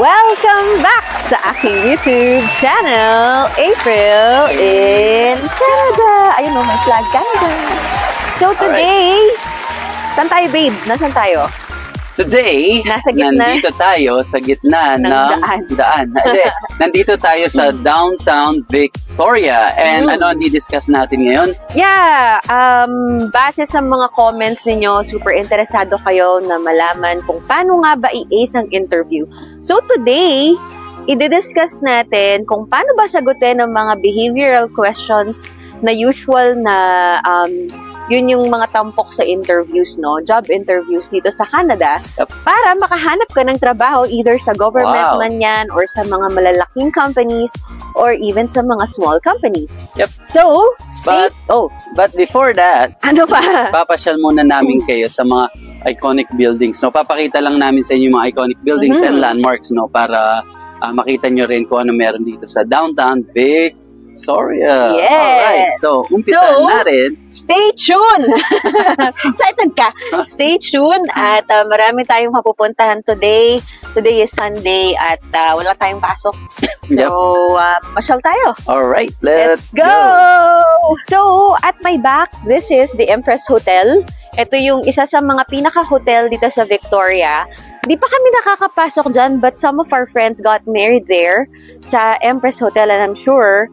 Welcome back sa aking YouTube channel, April in Canada. Ayun o, may flag Canada. So today, saan tayo babe? Nasaan tayo? Today, nandito tayo sa gitna ng daan. Nandito tayo sa downtown Victoria. And ano ang di-discuss natin ngayon? Yeah, base sa mga comments ninyo, super interesado kayo na malaman kung paano nga ba i-ace ang interview. So today, i-discuss natin kung paano ba sagutin ang mga behavioral questions na usual na yun yung mga tampok sa interviews, no? Job interviews dito sa Canada. Para makahanap ka ng trabaho either sa government man yan or sa mga malalaking companies or even sa mga small companies. So, but before that, ano pa? Papasyal muna namin kayo sa mga iconic buildings. No? Papakita lang namin sa inyo yung mga iconic buildings and landmarks, no? Para makita nyo rin kung ano meron dito sa downtown Victoria. Yes. Alright, so umpisahan natin. Stay tuned! Excited ka? Stay tuned at marami tayong mapupuntahan today. Today is Sunday at wala tayong pasok. So, masyal tayo. Alright, let's go! So, at my back, this is the Empress Hotel. Ito yung isa sa mga pinaka-hotel dito sa Victoria. Di pa kami nakakapasok dyan, but some of our friends got married there sa Empress Hotel and I'm sure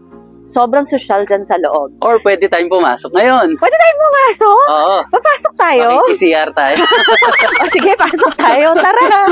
sobrang social dyan sa loob. Or pwede tayong pumasok ngayon. Pwede tayong pumasok? Oo. Papasok tayo? Makikisiyar tayo. O sige, pasok tayo. Tara!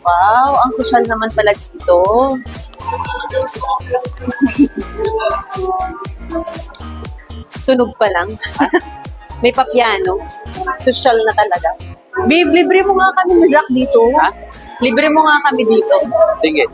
Wow, ang social naman pala dito. Tunog pa lang. May papiano. Social na talaga. Babe, libre mo nga kami ni Zach dito. Ha? Libre mo nga kami dito. Sige.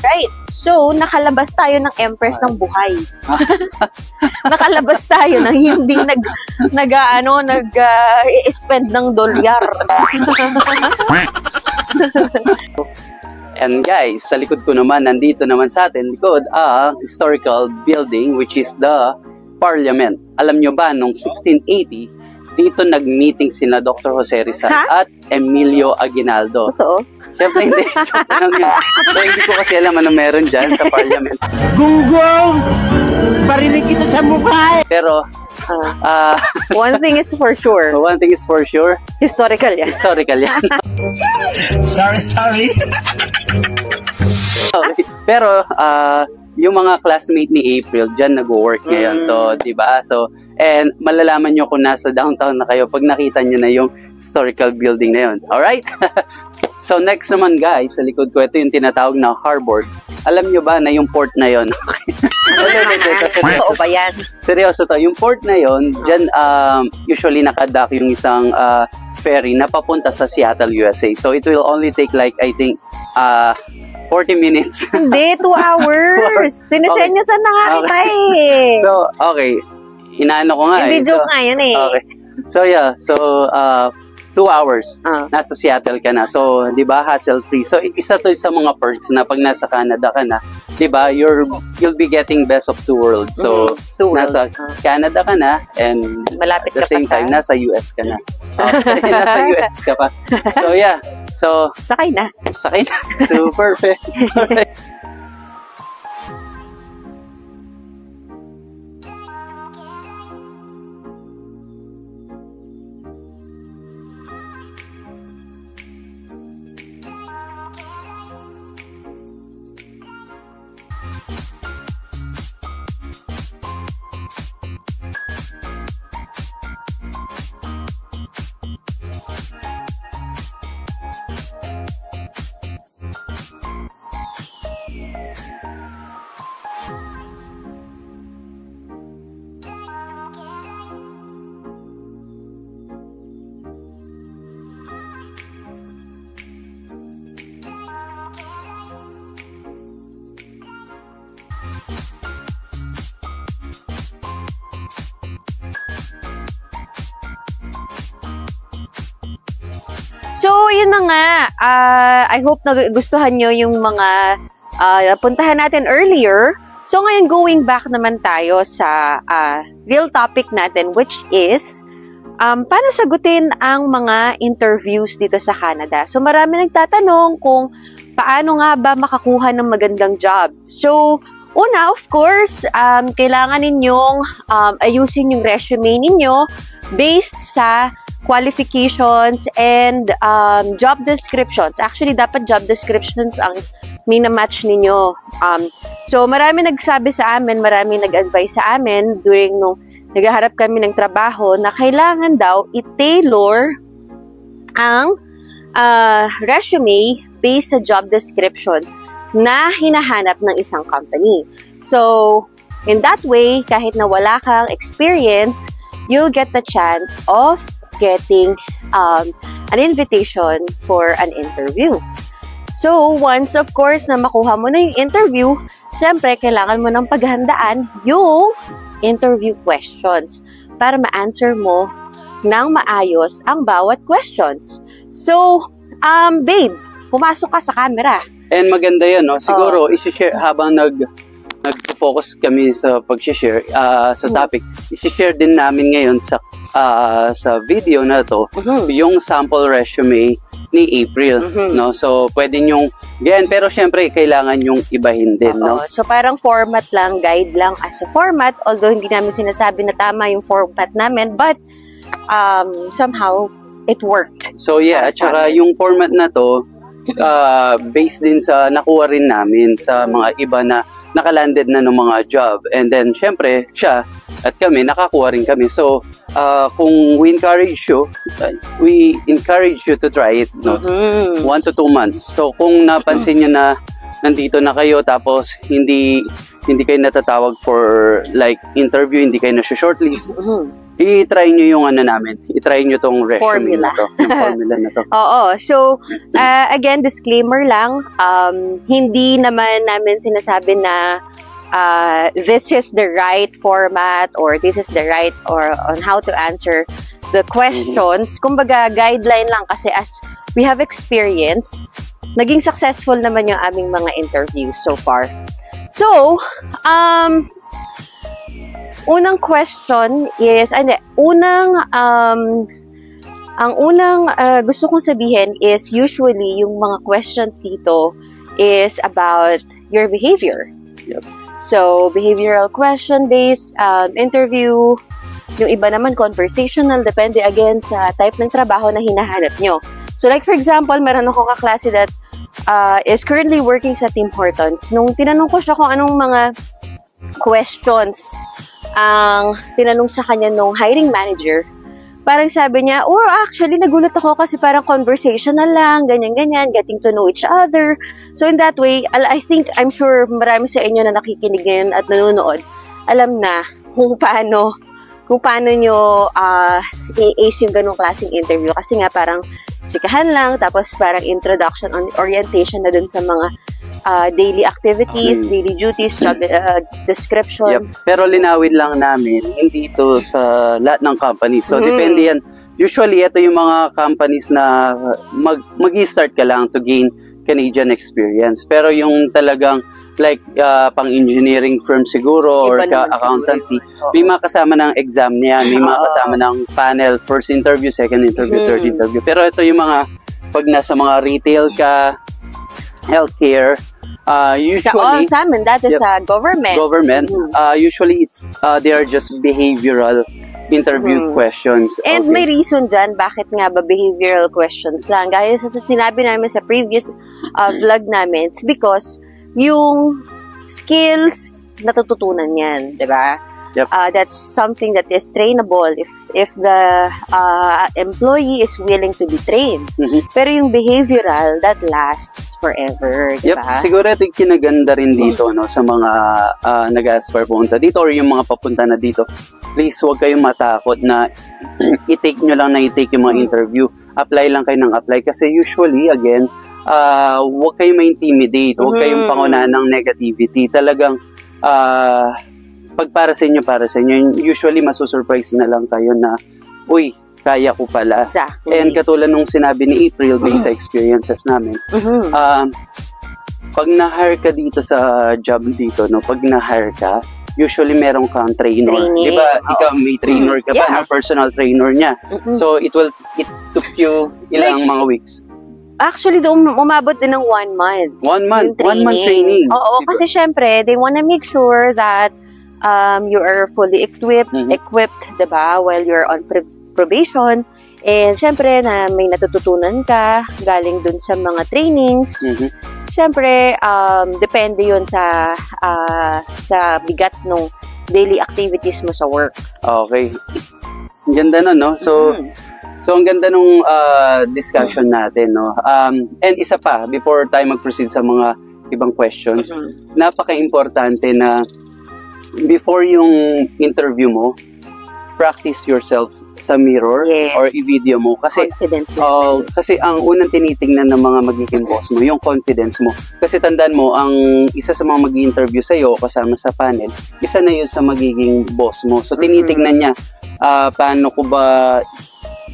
Right. So, nakalabas tayo ng Empress ng buhay. Nakalabas tayo ng hindi nag-spend ng dolyar. And guys, sa likod ko naman, nandito naman sa atin, likod, historical building, which is the Parliament. Alam nyo ba, noong 1680, dito nag-meeting sina Dr. Jose Rizal at Emilio Aguinaldo. Totoo? Siyempre hindi. Hindi ko kasi alam ano meron dyan sa Parliament. Gunggong! Barinig kita sa mukha! Pero, one thing is for sure. One thing is for sure. Historical yan. Historical yan. Sorry. Okay. Pero, yung mga classmate ni April, dyan nag-work ngayon. So, diba? So, and malalaman nyo kung nasa downtown na kayo pag nakita nyo na yung historical building na yun. Alright? So, next naman guys, sa likod ko, ito yung tinatawag na harbor. Alam nyo ba na yung port na yun? Seryoso ba yan? Seryoso to. Yung port na yun, dyan usually nakadock yung isang ferry na papunta sa Seattle, USA. So it will only take like, I think, 40 minutes. Hindi, 2 hours. Sinisend niya sa nakakita eh. So, okay. Inaano ko nga Hindi eh. joke nga yun eh. Okay. So, yeah. So, 2 hours. Nasa Seattle ka na. So, di ba, hassle-free. So, isa to sa mga perks na pag nasa Canada ka na, di ba, you'll be getting best of 2 worlds. So, nasa Canada ka na and malapit at the same time, nasa US ka na. Nasa US ka pa. So, yeah. So, sakay na. Sakay na. So, perfect. Alright. So, yun na nga. I hope nagustuhan nyo yung mga puntahan natin earlier. So, ngayon going back naman tayo sa real topic natin, which is paano sagutin ang mga interviews dito sa Canada. So, marami nagtatanong kung paano nga ba makakuha ng magandang job. So, una, of course, kailangan ninyong ayusin yung resume ninyo based sa qualifications and job descriptions. Actually, dapat job descriptions ang mina-match ninyo. So, marami nagsabi sa amin, marami nag-advise sa amin during nung naghaharap kami ng trabaho na kailangan daw i-tailor ang resume based sa job description na hinahanap ng isang company. So, in that way, kahit na wala kang experience, you'll get the chance of getting an invitation for an interview. So, once, of course, na makuha mo na yung interview, syempre, kailangan mo ng paghandaan yung interview questions para ma-answer mo ng maayos ang bawat questions. So, babe, pumasok ka sa camera. And maganda yan, no? Siguro, isi-share habang nag-focus kami sa pag-share sa topic, isi-share din namin ngayon sa video na to yung sample resume ni April, no? So, pwede nyong pero syempre, kailangan yung ibahin din, no? So, parang format lang, guide lang as a format, although hindi namin sinasabi na tama yung format namin, but somehow, it worked. So, yeah, at saka yung format na to, based din sa nakuha rin namin sa mga iba na nakalanded na ng mga job. And then, syempre, siya at kami, nakakuha rin kami. So, kung we encourage you to try it, no? 1 to 2 months. So, kung napansin nyo na nandito na kayo, tapos hindi kayo natatawag for like interview, hindi kayo na-shortlist, i-try nyo yung namin. I-try nyo tong resume na to. Yung formula na to. Oo. So, again, disclaimer lang. Hindi naman namin sinasabi na this is the right format or this is the right or on how to answer the questions. Kumbaga, guideline lang kasi as we have experience, naging successful naman yung aming mga interviews so far. So, unang question is, ang unang gusto kong sabihin is usually yung mga questions dito is about your behavior. Yep. So, behavioral question-based interview. Yung iba naman conversational, depende again sa type ng trabaho na hinahanap nyo. So, like for example, meron akong kaklase that is currently working sa Tim Hortons. Nung tinanong ko siya kung anong mga questions ang tinanong sa kanya nung hiring manager, parang sabi niya, actually, nagulat ako kasi parang conversational lang, ganyan-ganyan, getting to know each other. So, in that way, I'm sure marami sa inyo na nakikinig ngayon at nanonood, alam na kung paano kung paano nyo i-ace yung ganong klaseng interview. Kasi nga parang chikahan lang, tapos parang introduction on orientation na dun sa mga daily activities, daily duties, job description. Yep. Pero linawin lang namin, hindi ito sa lahat ng company. So, depende yan. Usually, ito yung mga companies na mag-start ka lang to gain Canadian experience. Pero yung talagang like pang engineering firm siguro or accountancy, may mga kasama ng exam niya, may mga kasama ng panel, first interview, second interview, third interview. Pero ito yung mga pag nasa mga retail ka, healthcare, usually sa amin, that is government. Usually it's they are just behavioral interview questions. And may reason dyan bakit nga ba behavioral questions lang. Gaya sa sinabi namin sa previous vlog namin, it's because yung skills natututunan yan, di ba? Yep. That's something that is trainable if the employee is willing to be trained. Pero yung behavioral, that lasts forever, di ba? Yep. Siguro ito yung kinaganda rin dito no, sa mga nag-aspire pumunta dito or yung mga papunta na dito. Please, huwag kayong matakot na i-take nyo lang na i-take yung mga interview. Apply lang kayo ng apply. Kasi usually, again, huwag kayong ma-intimidate, huwag kayong pangunahan ng negativity. Talagang, pag para sa inyo, usually masusurprise na lang kayo na, uy, kaya ko pala. Exactly. And katulad nung sinabi ni April based sa experiences namin, pag na-hire ka dito sa job dito, no, pag na-hire ka, usually meron kang trainer. Di ba? Ikaw may trainer ka ba? Na personal trainer niya. So, it took you ilang mga weeks. Actually, umabot din ng 1 month. 1 month? 1 month training? Oo, kasi syempre, they wanna make sure that you are fully equipped, diba, while you're on probation. And syempre, na may natututunan ka galing dun sa mga trainings. Syempre, depende yun sa bigat ng daily activities mo sa work. Okay. Ang ganda nun, no? So ang ganda nung discussion natin, no? And isa pa, before tayo mag-proceed sa mga ibang questions, napaka-importante na before yung interview mo, practice yourself sa mirror or i-video mo. Kasi, confidence kasi ang unang tinitingnan ng mga magiging boss mo, yung confidence mo. Kasi tandaan mo, ang isa sa mga mag-interview sa'yo kasama sa panel, isa na yun sa magiging boss mo. So, tinitingnan niya, paano ko ba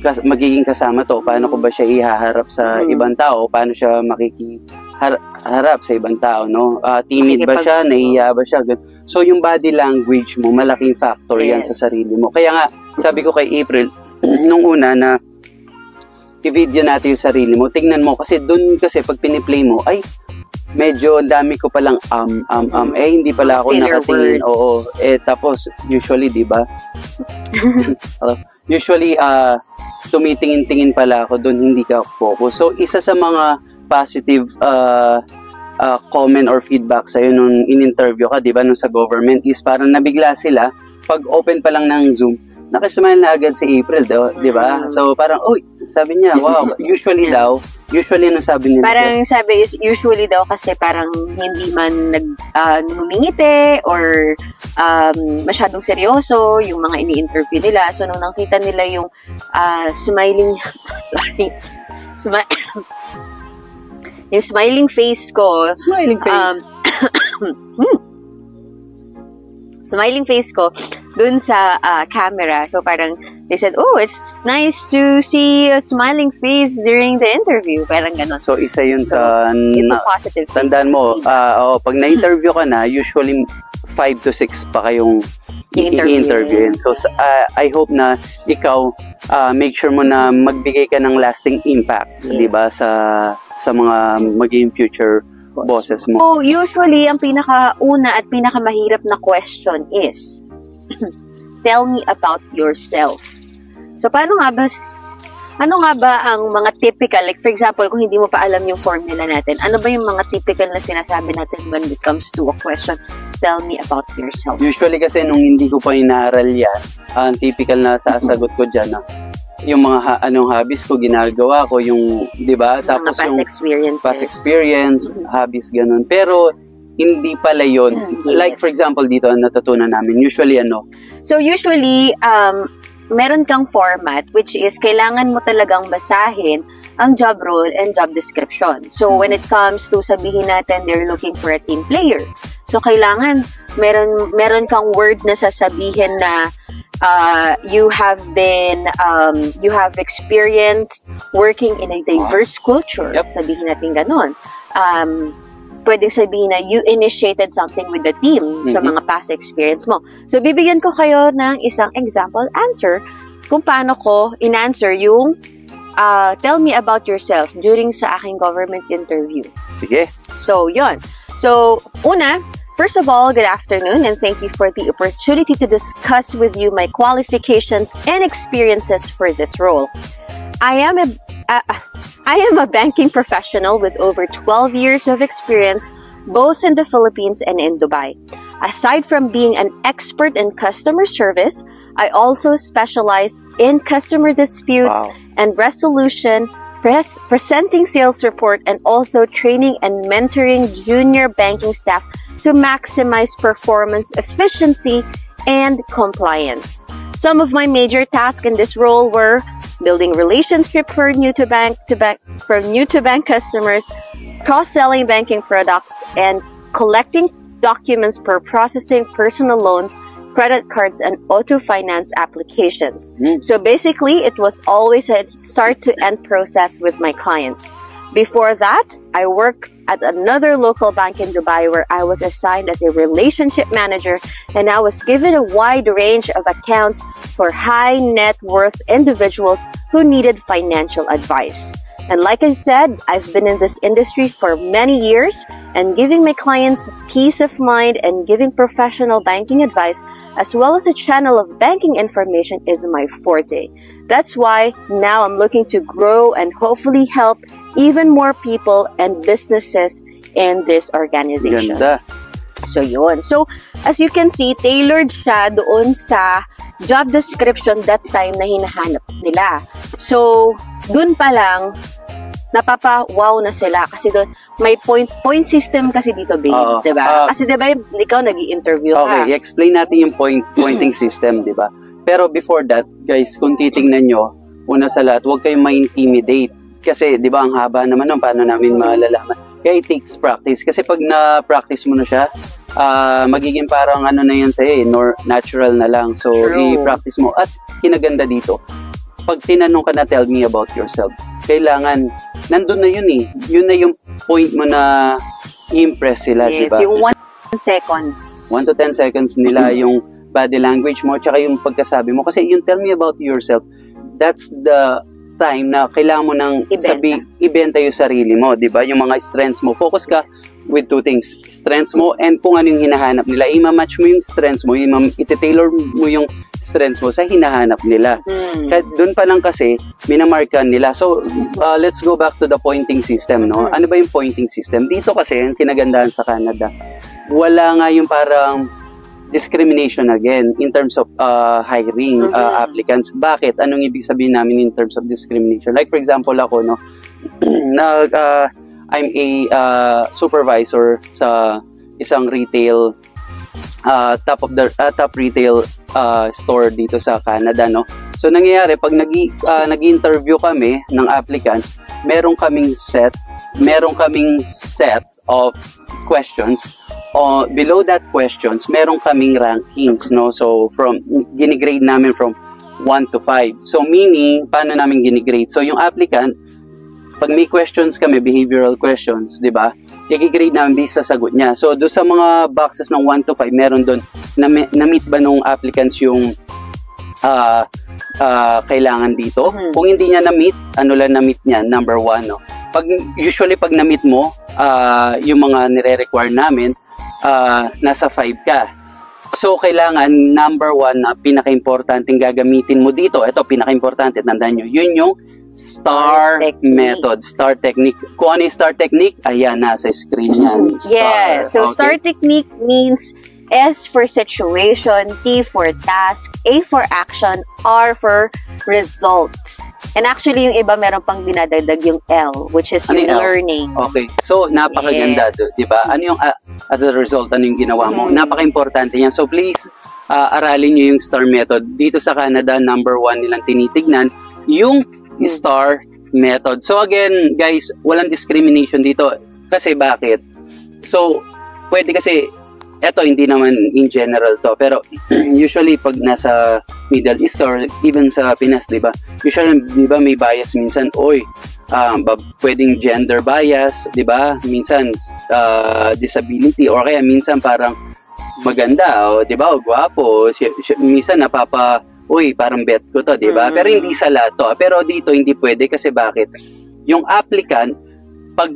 magiging kasama to? Paano ko ba siya ihaharap sa ibang tao? Paano siya makikiharap sa ibang tao? No? Timid ba siya? Nahihiya ba siya? So, yung body language mo, malaking factor yan sa sarili mo. Kaya nga, sabi ko kay April, nung una na i-video natin yung sarili mo, tingnan mo, kasi dun kasi pag piniplay mo, ay, medyo dami ko palang hindi pala ako nakatingin. Oo. Tapos, usually, di ba? Usually, tumitingin-tingin pala ako dun, hindi ka focus. So, isa sa mga positive comment or feedback sa'yo nung in-interview ka, di ba, nung sa government is parang nabigla sila, pag open pa lang ng Zoom, nakasmile na agad si April, di ba? So, parang, sabi niya, wow, usually nung sabi nila parang sabi is usually daw kasi parang hindi man numingiti or masyadong seryoso yung mga ini-interview nila. So, nung nakita nila yung smiling, yung smiling face ko. Smiling face ko dun sa camera. So parang they said, it's nice to see a smiling face during the interview. Parang gano'n. So isa yun sa it's a positive thing. Tandaan mo, pag na-interview ka na, usually 5 to 6 pa kayong i-interviewin. So I hope na ikaw make sure mo na magbigay ka ng lasting impact, di ba, sa mga magiging future bosses mo. So usually ang pinakauna at pinakamahirap na question is tell me about yourself. So ano nga ba ang mga typical, like for example, kung hindi mo pa alam yung formula natin, ano ba yung mga typical na sinasabi natin when it comes to a question, tell me about yourself? Usually kasi nung hindi ko pa inaaral yan, ang typical na sasagot ko dyan, yung mga hobbies ko, ginagawa ko, yung, di ba? Tapos mga past yung experiences. Past experience, hobbies, ganun. Pero, hindi pala yun. Like, for example, dito, ang natutunan namin, usually, So, usually, meron kang format which is kailangan mo talagang basahin ang job role and job description. So, when it comes to sabihin natin, they're looking for a team player. So, kailangan meron kang word na sasabihin na you have experience working in a diverse culture. Yep. Sabihin natin ganon. Pwedeng sabihin na you initiated something with the team sa mga past experience mo. So, bibigyan ko kayo ng isang example answer kung paano ko in-answer yung tell me about yourself during sa aking government interview. Sige. So, yun. So, una, first of all, good afternoon and thank you for the opportunity to discuss with you my qualifications and experiences for this role. I am a banking professional with over 12 years of experience both in the Philippines and in Dubai. Aside from being an expert in customer service, I also specialize in customer disputes and resolution, presenting sales report, and also training and mentoring junior banking staff to maximize performance efficiency and compliance. Some of my major tasks in this role were building relationship for new to bank customers, cross-selling banking products, and collecting documents for processing personal loans, credit cards, and auto finance applications. So basically, it was always a start-to-end process with my clients. Before that, I worked at another local bank in Dubai where I was assigned as a relationship manager, and I was given a wide range of accounts for high net worth individuals who needed financial advice. And like I said, I've been in this industry for many years, and giving my clients peace of mind and giving professional banking advice as well as a channel of banking information is my forte. That's why now I'm looking to grow and hopefully help even more people and businesses in this organization. Ganda. So, yun. So, as you can see, tailored siya doon sa job description that time na hinahanap nila. So, doon pa lang, napapa-wow na sila kasi doon, may point system kasi dito, babe. Diba? Kasi diba, ikaw nag-i-interview ka. Okay, explain natin yung pointing system, diba? Pero before that, guys, kung titingnan nyo, una sa lahat, huwag kayong ma-intimidate. Kasi, di ba, ang haba naman ng paano namin malalaman. Kaya it takes practice. Kasi pag na-practice mo na siya, magiging parang ano na yun sa'yo, natural na lang. So, i-practice mo. At kinaganda dito, pag tinanong ka na, tell me about yourself, kailangan, nandun na yun eh. Yun na yung point mo na i-impress sila, yes, di ba? yung 1 seconds. 1 to 10 seconds nila yung body language mo, tsaka yung pagkasabi mo. Kasi yung tell me about yourself, that's the time na kailangan mo nang ibenta yung sarili mo, di ba? Yung mga strengths mo. Focus ka with two things. Strengths mo and kung ano yung hinahanap nila. I-match mo yung strengths mo, iti-tailor mo yung strengths mo sa hinahanap nila. Kaya doon pa lang kasi, minamarkan nila. So, let's go back to the pointing system, no? Ano ba yung pointing system? Dito kasi, yung kinagandahan sa Canada, wala nga yung parang discrimination again in terms of hiring applicants. Bakit? Anong ibig sabihin namin in terms of discrimination? Like for example ako, no, I'm a supervisor sa isang retail top retail store dito sa Canada, no. So nangyayari pag nag-interview kami ng applicants, meron kaming set of questions. Below that questions, meron kaming rankings, no? So, ginigrade namin from 1 to 5. So, meaning, paano namin ginigrade? So, yung applicant, pag may questions kami, behavioral questions, di ba? I-grade namin based sa sagot niya. So, doon sa mga boxes ng 1 to 5, meron doon, na-meet ba nung applicants yung kailangan dito? Kung hindi niya na-meet, ano lang na-meet niya? Number 1, no? Usually, pag na-meet mo, yung mga nire-require namin, nasa 5 ka. So, kailangan number 1 na pinaka-importanting gagamitin mo dito. Ito, pinaka-importante, tandaan nyo. Yun yung STAR method. STAR technique. Kung ano yung STAR technique, ayan, nasa screen yan. STAR. Yes. So, okay. STAR technique means S for situation, T for task, A for action, R for result. And actually, yung iba meron pang dinadagdag yung L, which is Ano yung yung L? learning. Okay. So, napakaganda Yes. doon, di ba? Ano yung, as a result, ano yung ginawa mo? Napaka-importante yan. So, please, aralin nyo yung STAR method. Dito sa Canada, number 1 nilang tinitignan, yung STAR method. So, again, guys, walang discrimination dito. Kasi bakit? So, pwede kasi, eto, hindi naman in general to, pero usually pag nasa Middle East or even sa Pinas, di ba? Usually, di ba, may bias minsan, pwedeng gender bias, di ba? Minsan, disability, or kaya minsan parang maganda, di ba? O gwapo, minsan parang bet ko to, di ba? Pero hindi sa lahat to. Pero dito, hindi pwede kasi bakit? Yung applicant, pag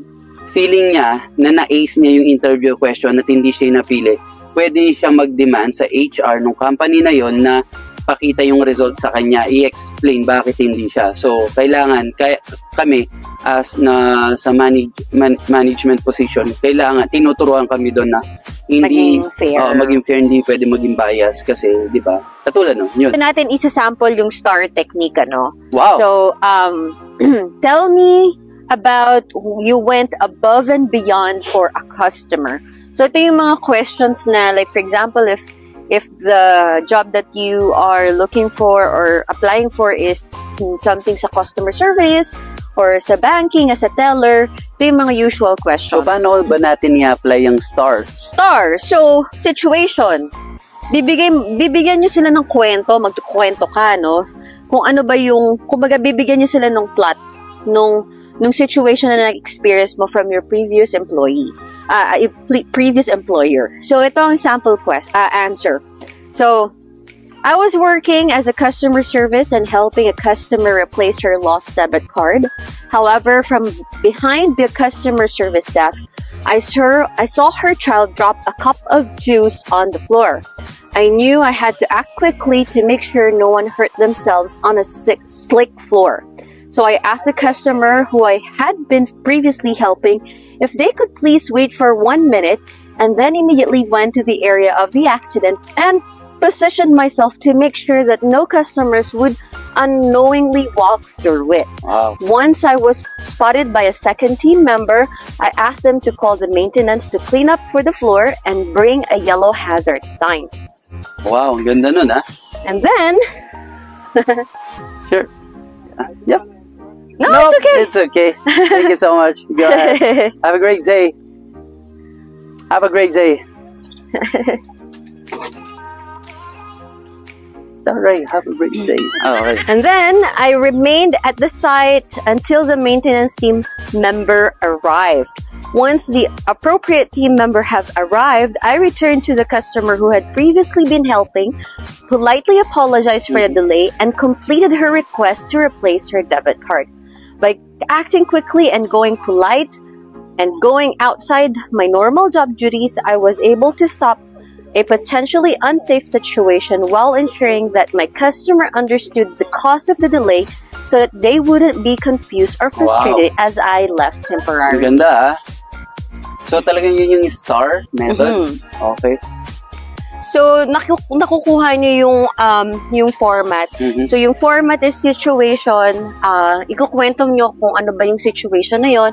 feeling niya na na-ace niya yung interview question at hindi siya napili, pwede siya mag-demand sa HR ng company na yon na pakita yung result sa kanya, i-explain bakit hindi siya. So, kailangan, kami, as na sa management position, kailangan, tinuturuan kami doon na hindi maging fair, hindi pwede maging bias kasi, di ba? Katulad no, yun. Natin isa-sample yung STAR technique, ano? Wow! So, tell me about you went above and beyond for a customer. So, ito yung mga questions na, like, for example, if the job that you are looking for or applying for is something sa customer service or sa banking as a teller, ito yung mga usual questions. So, paano ba natin i-apply yung STAR? STAR. So, situation. Bibigyan nyo sila ng kwento, magkukwento ka, no? Kung ano ba yung, kumbaga, bibigyan nyo sila ng plot nung situation na nag-experience mo from your previous employer. So, ito ang sample answer. So, I was working as a customer service and helping a customer replace her lost debit card. However, from behind the customer service desk, I saw her child drop a cup of juice on the floor. I knew I had to act quickly to make sure no one hurt themselves on a slick floor. So I asked the customer who I had been previously helping if they could please wait for 1 minute, and then immediately went to the area of the accident and positioned myself to make sure that no customers would unknowingly walk through it. Wow. Once I was spotted by a second team member, I asked them to call the maintenance to clean up for the floor and bring a yellow hazard sign. Wow, ang ganda nun, ha? And then... Sure. Yep. No, Nope, it's okay. It's okay. Thank you so much. Go ahead. Have a great day. Have a great day. All right. Have a great day. Oh, okay. And then I remained at the site until the maintenance team member arrived. Once the appropriate team member have arrived, I returned to the customer who had previously been helping, politely apologized for the delay, and completed her request to replace her debit card. By acting quickly and going polite and going outside my normal job duties, I was able to stop a potentially unsafe situation while ensuring that my customer understood the cause of the delay so that they wouldn't be confused or frustrated as I left temporarily. Ang ganda, ha? So, talagang yun yung STAR method? Okay. So, nakukuha niyo yung format. So, yung format is situation. Ikukwento nyo kung ano ba yung situation na yon.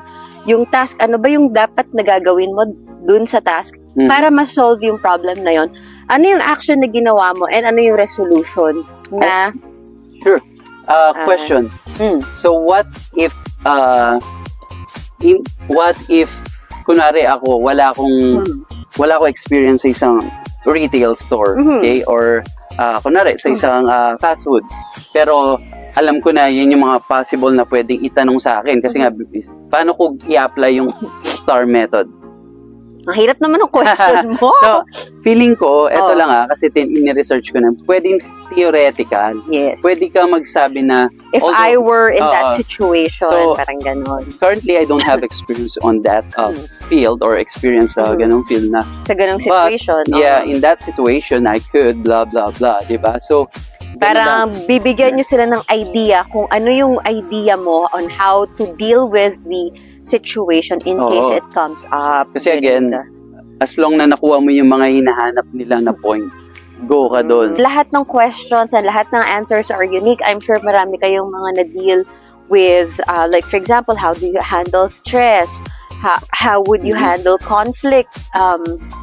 Yung task, ano ba yung dapat na gagawin mo dun sa task para ma-solve yung problem na yon. Ano yung action na ginawa mo and ano yung resolution na... Sure. Question. So, what if kunwari ako, wala akong experience sa isang retail store, okay? Or kunwari sa isang fast food. Pero alam ko na yun yung mga possible na pwedeng itanong sa akin kasi nga paano ko i-apply yung STAR method? Ang hirap naman ng question mo. So, feeling ko, eto lang kasi ini-research ko na, pwedeng theoretical. Yes. Pwede ka magsabi na, if I were in that situation, so, parang ganon. Currently, I don't have experience on that field or experience sa ganong field na. Sa ganong situation. But, yeah, in that situation, I could, blah, blah, blah, diba? So, parang bibigyan nyo sila ng idea kung ano yung idea mo on how to deal with the situation in case it comes up. Kasi again, as long na nakuha mo yung mga hinahanap nila na point, go ka doon. Lahat ng questions and lahat ng answers are unique. I'm sure marami kayong mga na-deal with, like for example, how do you handle stress? How would you handle conflict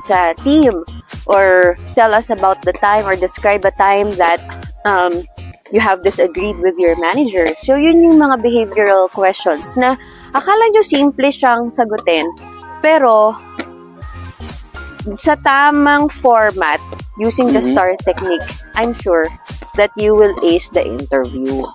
sa team? Or tell us about the time or describe a time that you have disagreed with your manager. So yun yung mga behavioral questions na akala nyo simple siyang sagutin. Pero sa tamang format, using the STAR technique, I'm sure that you will ace the interview.